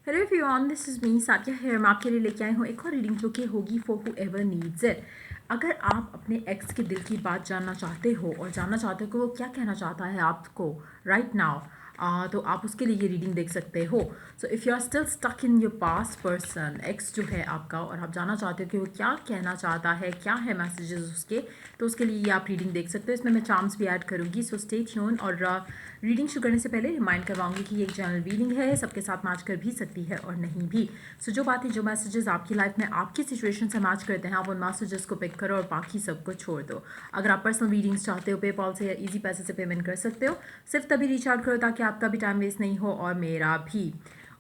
Hello everyone, this is me Sakia here. मैं आपके लिए लेके आई हूँ एक और रीडिंग जो कि होगी for who ever needs it. अगर आप अपने एक्स के दिल की बात जानना चाहते हो और जानना चाहते हो कि वो क्या कहना चाहता है आपको राइट नाउ, तो आप उसके लिए ये रीडिंग देख सकते हो। So if you are still stuck in your past person, ex जो है आपका, और आप जानना चाहते हो कि वो क्या कहना चाहता है, क्या है मैसेजेस उसके, तो उसके लिए ये आप रीडिंग देख सकते हो। इसमें मैं चार्म्स भी ऐड करूँगी, सो स्टे ट्यून। और रीडिंग शुरू करने से पहले रिमाइंड करवाऊंगी कि ये एक जनरल रीडिंग है, सबके साथ मैच कर भी सकती है और नहीं भी। सो जो बातें, जो मैसेजेस आपकी लाइफ में आपकी सिचुएशन से मैच करते हैं, आप उन मैसेजेस को पिक करो और बाकी सबको छोड़ दो। अगर आप पर्सनल रीडिंग्स चाहते हो, पेपॉल से या इजी पैसे से पेमेंट कर सकते हो। सिर्फ तभी रिच आउट करो ताकि आपका भी टाइम वेस्ट नहीं हो और मेरा भी।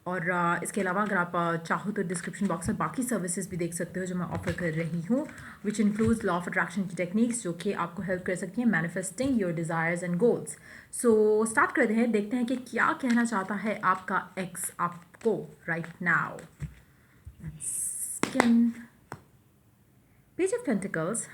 और इसके अलावा अगर आप चाहो तो डिस्क्रिप्शन बॉक्स में बाकी सर्विसेज भी देख सकते हो जो मैं ऑफर कर रही हूँ, which includes law of attraction की टेक्निक्स जो कि आपको हेल्प कर सकती हैं manifesting your desires and goals. So start करते हैं, देखते हैं कि क्या कहना चाहता है आपका एक्स आपको right now. Page of pentacles,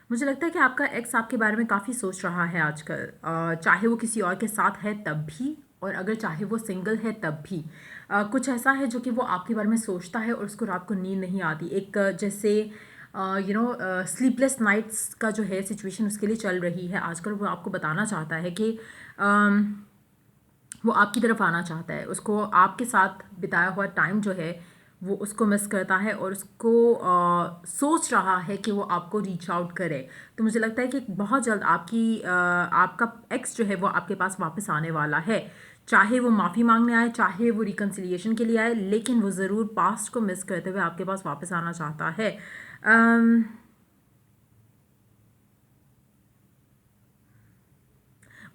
मुझे लगता है कि आपका एक्स आपके बारे में काफ़ी सोच रहा है आजकल, चाहे वो किसी और के साथ है तब भी, और अगर चाहे वो सिंगल है तब भी। कुछ ऐसा है जो कि वो आपके बारे में सोचता है और उसको रात को नींद नहीं आती। एक जैसे स्लीपलेस नाइट्स का जो है सिचुएशन उसके लिए चल रही है आजकल। वो आपको बताना चाहता है कि वो आपकी तरफ आना चाहता है, उसको आपके साथ बिताया हुआ टाइम जो है वो उसको मिस करता है और उसको सोच रहा है कि वो आपको रीच आउट करे। तो मुझे लगता है कि बहुत जल्द आपका एक्स जो है वो आपके पास वापस आने वाला है। चाहे वो माफ़ी मांगने आए, चाहे वो रिकन्सिलिएशन के लिए आए, लेकिन वो ज़रूर पास्ट को मिस करते हुए आपके पास वापस आना चाहता है।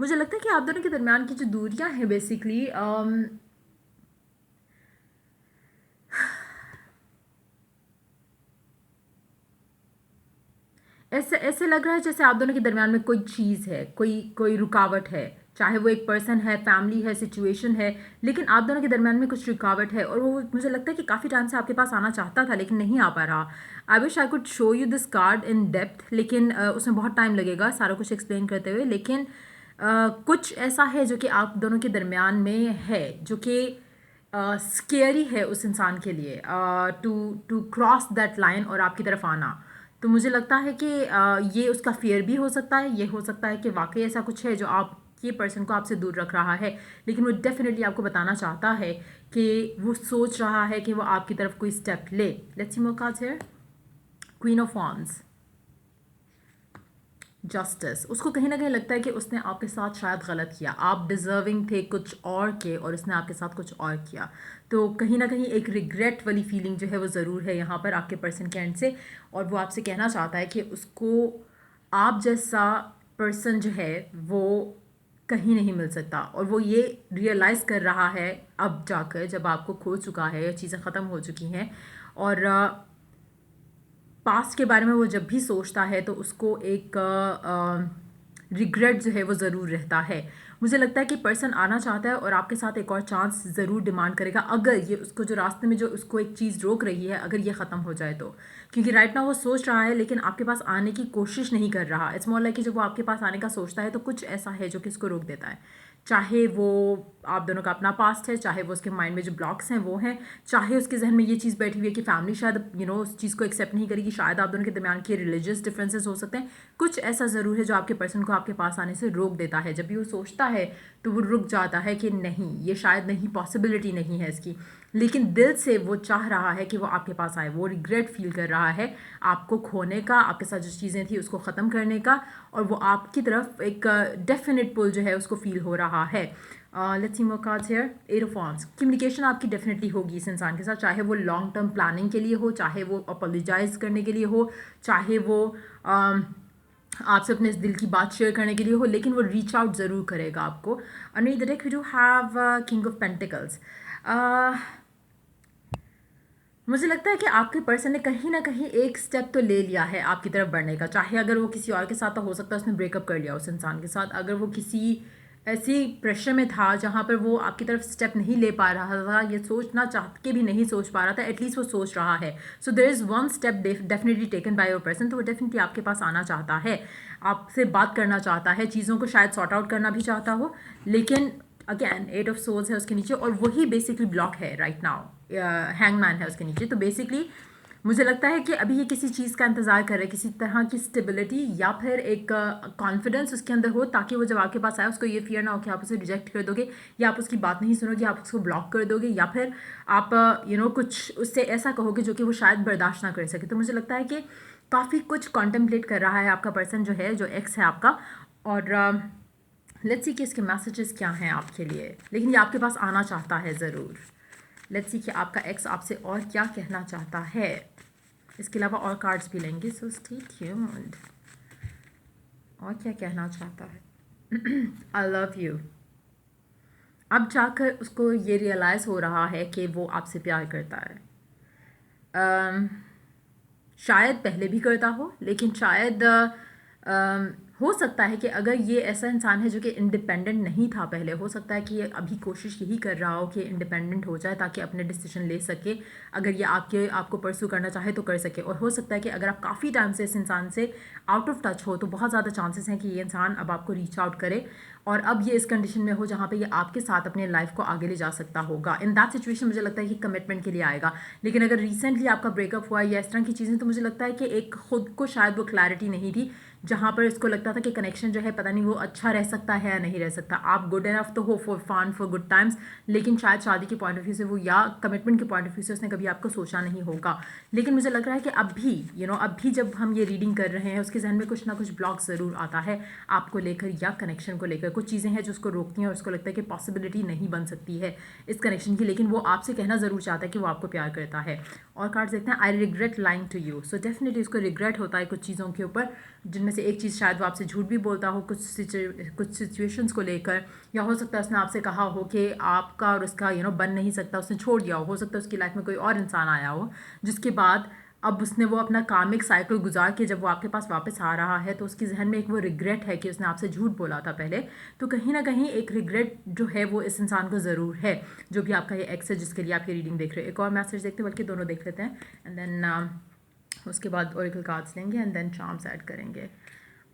मुझे लगता है कि आप दोनों के दरमियान की जो दूरियां हैं बेसिकली, ऐसे ऐसे लग रहा है जैसे आप दोनों के दरमियान में कोई चीज़ है, कोई कोई रुकावट है। चाहे वो एक पर्सन है, फैमिली है, सिचुएशन है, लेकिन आप दोनों के दरमियान में कुछ रुकावट है और वो मुझे लगता है कि काफ़ी टाइम से आपके पास आना चाहता था लेकिन नहीं आ पा रहा। I wish I could show you this card in depth, लेकिन उसमें बहुत टाइम लगेगा सारा कुछ एक्सप्लेन करते हुए। लेकिन कुछ ऐसा है जो कि आप दोनों के दरमियान में है जो कि स्केरी है उस इंसान के लिए, to to cross that line और आपकी तरफ आना। तो मुझे लगता है कि ये उसका फियर भी हो सकता है, ये हो सकता है कि वाकई ऐसा कुछ है जो आप ये पर्सन को आपसे दूर रख रहा है, लेकिन वो डेफिनेटली आपको बताना चाहता है कि वो सोच रहा है कि वो आपकी तरफ कोई स्टेप ले। Let's see more cards here. Queen of wands, justice. उसको कहीं ना कहीं लगता है कि उसने आपके साथ शायद गलत किया, आप डिज़र्विंग थे कुछ और के और उसने आपके साथ कुछ और किया। तो कहीं ना कहीं एक रिग्रेट वाली फीलिंग जो है वो ज़रूर है यहाँ पर आपके पर्सन के एंड से, और वो आपसे कहना चाहता है कि उसको आप जैसा पर्सन जो है वो कहीं नहीं मिल सकता। और वो ये रियलाइज़ कर रहा है अब जाकर, जब आपको खो चुका है, चीज़ें ख़त्म हो चुकी हैं। और पास्ट के बारे में वो जब भी सोचता है तो उसको एक रिग्रेट जो है वो ज़रूर रहता है। मुझे लगता है कि पर्सन आना चाहता है और आपके साथ एक और चांस ज़रूर डिमांड करेगा, अगर ये उसको जो रास्ते में जो उसको एक चीज़ रोक रही है अगर ये ख़त्म हो जाए तो। क्योंकि राइट ना वो सोच रहा है लेकिन आपके पास आने की कोशिश नहीं कर रहा। इट्स मोर लाइक कि जब वो आपके पास आने का सोचता है तो कुछ ऐसा है जो कि इसको रोक देता है। चाहे वो आप दोनों का अपना पास्ट है, चाहे वो उसके माइंड में जो ब्लॉक्स हैं वो हैं, चाहे उसके जहन में ये चीज़ बैठी हुई है कि फैमिली शायद उस चीज़ को एक्सेप्ट नहीं करेगी, शायद आप दोनों के दरमियान के रिलीजियस डिफरेंसेस हो सकते हैं। कुछ ऐसा ज़रूर है जो आपके पर्सन को आपके पास आने से रोक देता है। जब भी वो सोचता है तो वो रुक जाता है कि नहीं, ये शायद नहीं, पॉसिबिलिटी नहीं है इसकी, लेकिन दिल से वो चाह रहा है कि वो आपके पास आए। वो रिग्रेट फील कर रहा है आपको खोने का, आपके साथ जो चीज़ें थी उसको ख़त्म करने का, और वो आपकी तरफ एक डेफिनेट पुल जो है उसको फील हो रहा है। Let's see more cards here. Eight of wands, communication आपकी डेफिनेटली होगी इस इंसान के साथ, चाहे वो लॉन्ग टर्म प्लानिंग के लिए हो, चाहे वो अपोलोजाइज करने के लिए हो, चाहे वो आपसे अपने इस दिल की बात शेयर करने के लिए हो, लेकिन वो रीच आउट ज़रूर करेगा आपको। Under the deck we do have king of pentacles. मुझे लगता है कि आपके पर्सन ने कहीं ना कहीं एक स्टेप तो ले लिया है आपकी तरफ बढ़ने का। चाहे अगर वो किसी और के साथ, तो हो सकता है उसने ब्रेकअप कर लिया उस इंसान के साथ, अगर वो किसी ऐसी प्रेशर में था जहाँ पर वो आपकी तरफ स्टेप नहीं ले पा रहा था, ये सोचना चाह के भी नहीं सोच पा रहा था, एटलीस्ट वो सोच रहा है। So there is one step definitely taken by your person, तो वो डेफिनेटली आपके पास आना चाहता है, आपसे बात करना चाहता है, चीज़ों को शायद सॉर्ट आउट करना भी चाहता हो, लेकिन अगेन 8 ऑफ सोर्स है उसके नीचे, और वही बेसिकली ब्लॉक है राइट नाउ, हैंगमैन है उसके नीचे। तो बेसिकली मुझे लगता है कि अभी ये किसी चीज़ का इंतज़ार कर रहे हैं, किसी तरह की स्टेबिलिटी या फिर एक कॉन्फिडेंस उसके अंदर हो, ताकि वो जब आपके पास आए उसको ये फियर ना हो कि आप उसे रिजेक्ट कर दोगे, या आप उसकी बात नहीं सुनोगे, आप उसको ब्लॉक कर दोगे, या फिर आप कुछ उससे ऐसा कहोगे जो कि वो शायद बर्दाश्त ना कर सके। तो मुझे लगता है कि काफ़ी कुछ कॉन्टेम्पलेट कर रहा है आपका पर्सन जो है, जो एक्स है आपका। और लेट्स सी कि इसके मैसेजेस क्या हैं आपके लिए, लेकिन ये आपके पास आना चाहता है ज़रूर। लेट्स सी कि आपका एक्स आपसे और क्या कहना चाहता है। इसके अलावा और कार्ड्स भी लेंगे, सो स्टे ट्यून्ड। और क्या कहना चाहता है? I love you. अब जाकर उसको ये रियलाइज़ हो रहा है कि वो आपसे प्यार करता है। अम, शायद पहले भी करता हो, लेकिन शायद हो सकता है कि अगर ये ऐसा इंसान है जो कि इंडिपेंडेंट नहीं था पहले, हो सकता है कि ये अभी कोशिश यही कर रहा हो कि इंडिपेंडेंट हो जाए ताकि अपने डिसीजन ले सके, अगर ये आपको परस्यू करना चाहे तो कर सके। और हो सकता है कि अगर आप काफ़ी टाइम से इस इंसान से आउट ऑफ टच हो तो बहुत ज़्यादा चांसेस हैं कि ये इंसान अब आपको रीच आउट करे, और अब ये इस कंडीशन में हो जहाँ पे ये आपके साथ अपने लाइफ को आगे ले जा सकता होगा। इन दैट सिचुएशन मुझे लगता है कि कमिटमेंट के लिए आएगा। लेकिन अगर रिसेंटली आपका ब्रेकअप हुआ या इस तरह की चीज़ें, तो मुझे लगता है कि एक खुद को शायद वो क्लैरिटी नहीं थी, जहाँ पर इसको लगता था कि कनेक्शन जो है पता नहीं वो अच्छा रह सकता है या नहीं रह सकता। आप गुड इनफ तो हो for fun for good times, लेकिन शायद शादी के पॉइंट ऑफ व्यू से वो, या कमिटमेंट के पॉइंट ऑफ व्यू से उसने कभी आपको सोचा नहीं होगा। लेकिन मुझे लग रहा है कि अभी अभी जब हम ये रीडिंग कर रहे हैं उसके जहन में कुछ ना कुछ ब्लॉक ज़रूर आता है आपको लेकर या कनेक्शन को लेकर। कुछ चीज़ें हैं जो उसको रोकती हैं और उसको लगता है कि पॉसिबिलिटी नहीं बन सकती है इस कनेक्शन की, लेकिन वो आपसे कहना ज़रूर चाहता है कि वो आपको प्यार करता है। और कार्ड्स देखते हैं, I regret lying to you. So definitely उसको रिग्रेट होता है कुछ चीज़ों के ऊपर, जिनमें से एक चीज़ शायद वो आपसे झूठ भी बोलता हो कुछ सिचुएशंस को लेकर, या हो सकता है उसने आपसे कहा हो कि आपका और उसका बन नहीं सकता, उसने छोड़ दिया हो सकता है उसकी लाइफ में कोई और इंसान आया हो, जिसके बाद अब उसने वो अपना कामिक साइकिल गुजार के जब वो आपके पास वापस आ रहा है तो उसकी जहन में एक वो रिग्रेट है कि उसने आपसे झूठ बोला था पहले। तो कहीं ना कहीं एक रिग्रेट जो है वो इस इंसान को ज़रूर है, जो भी आपका ये एक्स है जिसके लिए आप ये रीडिंग देख रहे हैं। एक और मैसेज देखते हैं, बल्कि दोनों देख लेते हैं, एंड देन उसके बाद ओरेकल कार्ड्स लेंगे एंड देन चार्म्स ऐड करेंगे।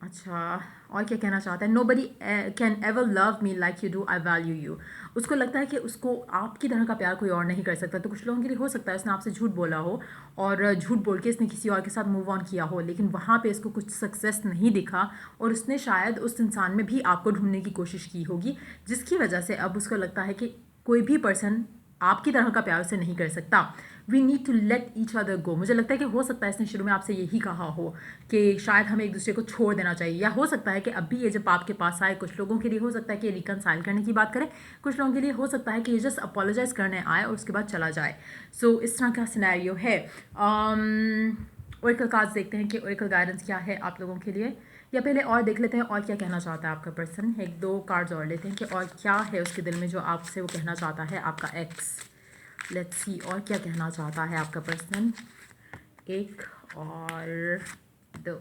अच्छा, और क्या कहना चाहता है? Nobody can ever love me like you do, I value you. उसको लगता है कि उसको आपकी तरह का प्यार कोई और नहीं कर सकता। तो कुछ लोगों के लिए हो सकता है उसने आपसे झूठ बोला हो और झूठ बोल के इसने किसी और के साथ मूव ऑन किया हो, लेकिन वहाँ पे इसको कुछ सक्सेस नहीं दिखा और उसने शायद उस इंसान में भी आपको ढूंढने की कोशिश की होगी, जिसकी वजह से अब उसको लगता है कि कोई भी पर्सन आपकी तरह का प्यार उसे नहीं कर सकता। We need to let each other go. मुझे लगता है कि हो सकता है इसने शुरू में आपसे यही कहा हो कि शायद हमें एक दूसरे को छोड़ देना चाहिए, या हो सकता है कि अभी ये जब आपके पास आए, कुछ लोगों के लिए हो सकता है कि रिकनसाइल करने की बात करें, कुछ लोगों के लिए हो सकता है कि ये जस्ट अपोलोजाइज करने आए और उसके बाद चला जाए। सो इस तरह का सिनेरियो है। ओरेकल कार्ड्स देखते हैं कि ओरेकल गाइडेंस क्या है आप लोगों के लिए, या पहले और देख लेते हैं और क्या कहना चाहता है आपका पर्सन। एक दो कार्ड्स और लेते हैं कि और क्या है उसके दिल में जो आपसे वो कहना चाहता है आपका एक्स। लेट्स सी और क्या कहना चाहता है आपका पर्सन। एक और दो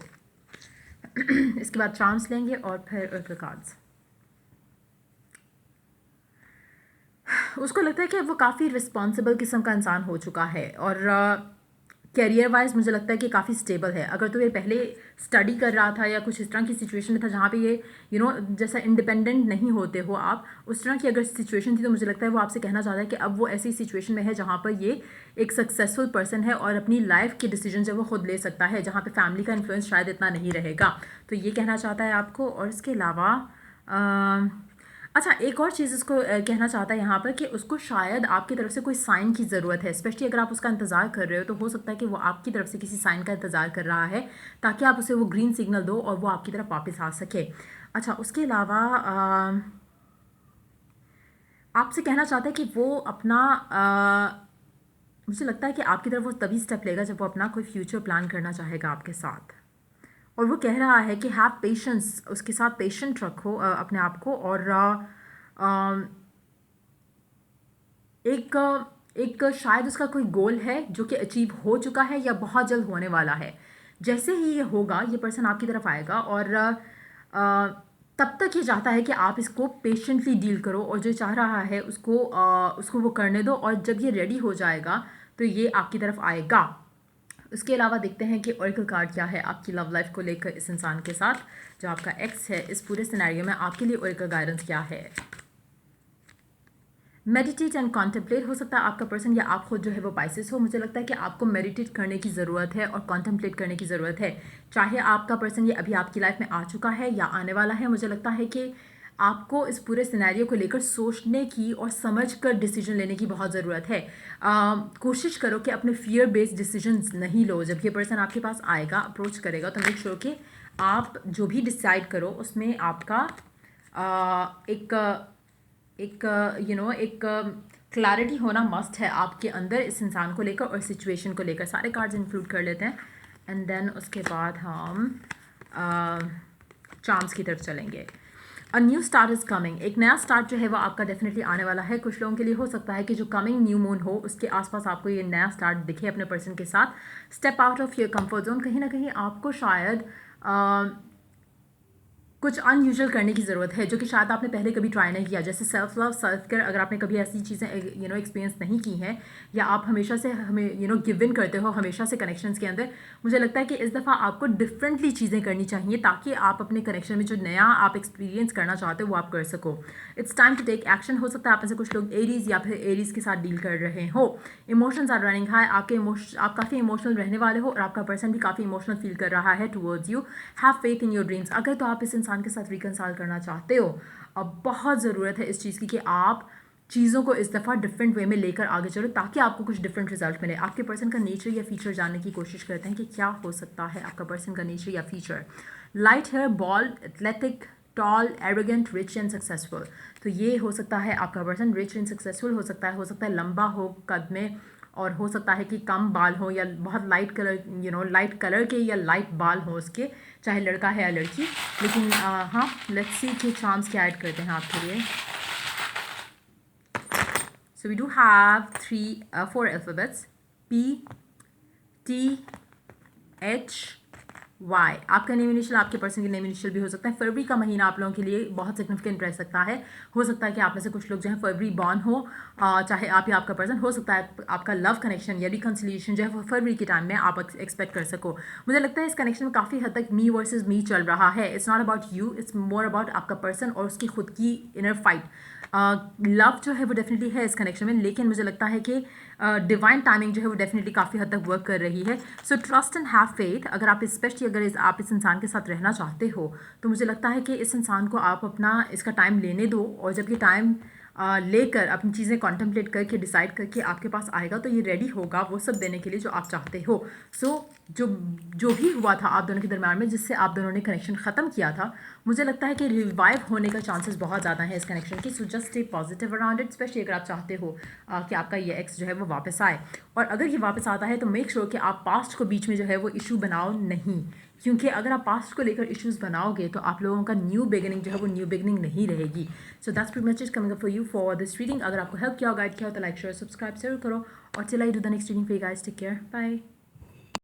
इसके बाद चांस लेंगे और फिर ओरेकल कार्ड्स। उसको लगता है कि वो काफ़ी रिस्पॉन्सिबल किस्म का इंसान हो चुका है और कैरियर वाइज मुझे लगता है कि काफ़ी स्टेबल है। अगर तो ये पहले स्टडी कर रहा था या कुछ इस तरह की सिचुएशन में था जहाँ पे ये जैसा इंडिपेंडेंट नहीं होते हो आप, उस तरह की अगर सिचुएशन थी, तो मुझे लगता है वो आपसे कहना चाहता है कि अब वो ऐसी सिचुएशन में है जहाँ पर ये एक सक्सेसफुल पर्सन है और अपनी लाइफ के डिसीजन जो वो खुद ले सकता है, जहाँ पे फैमिली का इन्फ्लुएंस शायद इतना नहीं रहेगा। तो ये कहना चाहता है आपको। और इसके अलावा अच्छा, एक और चीज़ उसको कहना चाहता है यहाँ पर कि उसको शायद आपकी तरफ से कोई साइन की ज़रूरत है, स्पेशली अगर आप उसका इंतज़ार कर रहे हो तो हो सकता है कि वो आपकी तरफ से किसी साइन का इंतज़ार कर रहा है ताकि आप उसे वो ग्रीन सिग्नल दो और वो आपकी तरफ वापस आ सके। अच्छा, उसके अलावा आपसे कहना चाहता है कि वो अपना मुझे लगता है कि आपकी तरफ वो तभी स्टेप लेगा जब वो अपना कोई फ्यूचर प्लान करना चाहेगा आपके साथ, और वो कह रहा है कि हैव पेशेंस, उसके साथ पेशेंट रखो अपने आप को। और एक एक शायद उसका कोई गोल है जो कि अचीव हो चुका है या बहुत जल्द होने वाला है। जैसे ही ये होगा ये पर्सन आपकी तरफ आएगा और तब तक ये चाहता है कि आप इसको पेशेंटली डील करो और जो चाह रहा है उसको वो करने दो, और जब ये रेडी हो जाएगा तो ये आपकी तरफ आएगा। उसके अलावा देखते हैं कि ऑरेकल कार्ड क्या है आपकी लव लाइफ को लेकर इस इंसान के साथ, जो आपका एक्स है। इस पूरे सिनेरियो में आपके लिए ऑरेकल गाइडेंस क्या है? Meditate and contemplate. हो सकता है आपका पर्सन या आप खुद जो है वो पाइसेस हो। मुझे लगता है कि आपको मेडिटेट करने की ज़रूरत है और कॉन्टेम्पलेट करने की ज़रूरत है। चाहे आपका पर्सन ये अभी आपकी लाइफ में आ चुका है या आने वाला है, मुझे लगता है कि आपको इस पूरे सिनेरियो को लेकर सोचने की और समझ कर डिसीजन लेने की बहुत ज़रूरत है। कोशिश करो कि अपने फियर बेस्ड डिसीजंस नहीं लो। जब ये पर्सन आपके पास आएगा, अप्रोच करेगा, तो मेक श्योर कि आप जो भी डिसाइड करो उसमें आपका एक क्लैरिटी होना मस्ट है आपके अंदर इस इंसान को लेकर और सिचुएशन को लेकर। सारे कार्ड्स इंक्लूड कर लेते हैं एंड देन उसके बाद हम चार्म्स की तरफ चलेंगे। A new start is coming. एक नया स्टार्ट जो है वो आपका डेफिनेटली आने वाला है। कुछ लोगों के लिए हो सकता है कि जो कमिंग न्यू मून हो उसके आसपास आपको ये नया स्टार्ट दिखे अपने पर्सन के साथ। Step out of your comfort zone. कहीं ना कहीं आपको शायद कुछ अनयूजुअल करने की ज़रूरत है जो कि शायद आपने पहले कभी ट्राई नहीं किया, जैसे सेल्फ लव, सेल्फ केयर। अगर आपने कभी ऐसी चीज़ें एक्सपीरियंस नहीं की हैं, या आप हमेशा से हमें गिव इन करते हो हमेशा से कनेक्शंस के अंदर, मुझे लगता है कि इस दफ़ा आपको डिफरेंटली चीज़ें करनी चाहिए ताकि आप अपने कनेक्शन में जो नया आप एक्सपीरियंस करना चाहते हो वो आप कर सको। It's time to take action. हो सकता है आप में से कुछ लोग एरीज या फिर एरीज के साथ डील कर रहे हो। Emotions are running high. आप काफ़ी इमोशनल रहने वाले हो और आपका पर्सन भी काफ़ी इमोशनल फील कर रहा है towards you. Have faith in your dreams. अगर तो आप इस इंसान के साथ रिकनसाइल करना चाहते हो, अब बहुत ज़रूरत है इस चीज़ की कि आप चीज़ों को इस दफ़ा डिफरेंट वे में लेकर आगे चलो ताकि आपको कुछ डिफरेंट रिजल्ट मिले। आपके पर्सन का नेचर या फीचर जानने की कोशिश करते हैं कि क्या हो सकता है आपका पर्सन का नेचर या feature. Light hair, bald, athletic, tall, arrogant, rich and successful. तो ये हो सकता है आपका पर्सन रिच एंड सक्सेसफुल हो सकता है लंबा हो कद में, और हो सकता है कि कम बाल हो या बहुत लाइट कलर लाइट कलर के या लाइट बाल हो उसके, चाहे लड़का है या लड़की। लेकिन हाँ, लेट्स सी कि चार्म्स क्या ऐड करते हैं आपके लिए। So we do have 4 alphabets P T H Y। आपका नेम इनिशियल आपके पर्सन के नेम इनिशियल भी हो सकता है। फरवरी का महीना आप लोगों के लिए बहुत सिग्निफिकेंट रह सकता है। हो सकता है कि आप में से कुछ लोग जो है फरवरी बॉर्न हो, चाहे आप या आपका पर्सन। हो सकता है आपका लव कनेक्शन या रिकन्सिलिएशन जो है वो फरवरी के टाइम में आप एक्सपेक्ट कर सको। मुझे लगता है इस कनेक्शन में काफ़ी हद तक मी वर्सेस मी चल रहा है। It's not about you, it's more about आपका पर्सन और उसकी खुद की इनर फाइट। लव जो है वो डेफिनेटली है इस कनेक्शन में, लेकिन मुझे लगता है कि डिवाइन टाइमिंग जो है वो डेफिनेटली काफ़ी हद तक वर्क कर रही है। So trust and have faith. अगर आप स्पेशली आप इस इंसान के साथ रहना चाहते हो, तो मुझे लगता है कि इस इंसान को आप अपना इसका टाइम लेने दो, और जब ये टाइम लेकर अपनी चीज़ें कॉन्टेम्पलेट करके डिसाइड करके आपके पास आएगा तो ये रेडी होगा वो सब देने के लिए जो आप चाहते हो। सो जो भी हुआ था आप दोनों के दरम्यान में, जिससे आप दोनों ने कनेक्शन ख़त्म किया था, मुझे लगता है कि रिवाइव होने का चांसेस बहुत ज़्यादा है इस कनेक्शन की। So just stay positive around it, specially अगर आप चाहते हो कि आपका ये एक्स जो है वो वापस आए। और अगर ये वापस आता है तो मेक श्योर कि आप पास्ट को बीच में जो है वो इशू बनाओ नहीं, क्योंकि अगर आप पास्ट को लेकर इश्यूज़ बनाओगे तो आप लोगों का न्यू बिगिनिंग जो है वो न्यू बिगिनिंग नहीं रहेगी। So that's pretty much it coming up for you for this reading. अगर आपको हेल्प किया हो, गाइड किया हो, तो लाइक शेयर सब्सक्राइब जरूर करो। और till I do the next reading for you guys, take care, bye.